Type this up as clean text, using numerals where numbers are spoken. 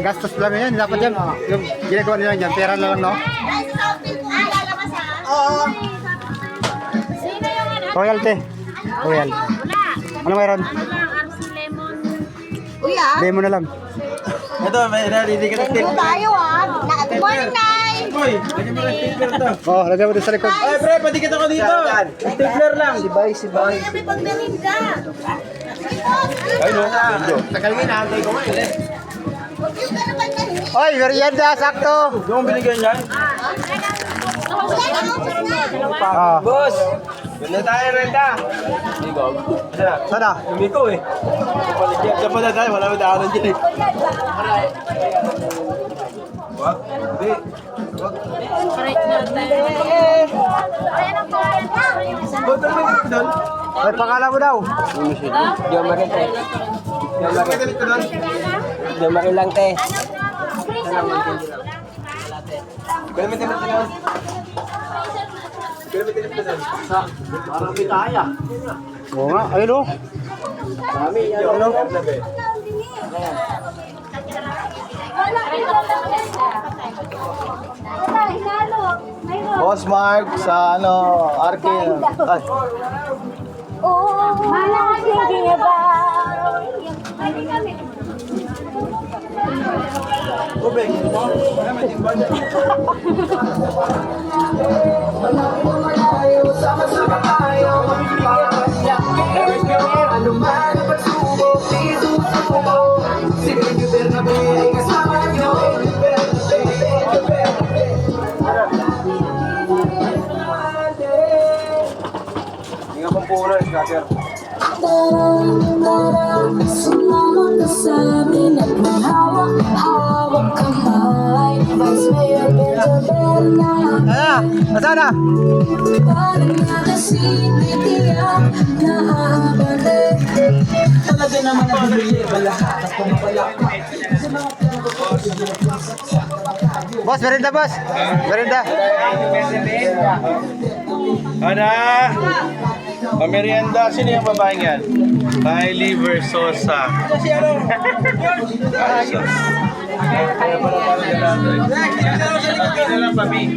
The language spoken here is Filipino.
Gastos lang yan, dapat yan. Yung ginagawa nila dyan, pera na lang, no? Royalty. Royal. Ano mayroon? Lemon na lang. Ito, may narinig ka na tip. Tayo Good morning, Nay! Boy, lagyan mo ng stapler to. Oh, lagyan mo din sa likod. Ay, pre, padikit ako dito. Stapler lang. Si Bay. Kami pagdarinda. Ay, no. Tagalmin na, hantay ko nga. Huwag yung ka naman nahingi. Oy, merienda, sakto. Yung binigyan yan? Ah, Boss, ganda tayo, Renta. Ikaw? sana? Hindi ko eh. Diyan pa na tayo, wala mo daanan dyan eh. Wag? Hindi. Ba't ano may dito doon? Ay, pangalan mo daw. Diyan makita eh. Diyan makita dito doon? Diyan makilang te. Kaya may tinap doon? Kaya may tinap doon? Parang pitaya. Oo nga, ayun o. Dami yan. Ano? Boss Mark sa ano, Arkin. Ay. Oh, I'm thinking about Tubig. Kaya may timbal. Sama-sama tayo. Ano man ang pagsubok, isusubo. Si Benjo Bernabe ay kasama nyo. Hindi nga pang puro, scatter. Sumama ka sa amin at mahawak-hawak kamay. Vice Mayor Benjo Bernal. Nasaan na? Parang nga kasi titiyak na aabalik. Talaga naman ang bibili, balahat at pumapalak. Boss, merienda, boss. Merienda. Ana! Pamerienda, sino yung babaeng yan? Kylie Versosa. Versosa. Kaya pala parang ganado eh. Kaya lang, papi.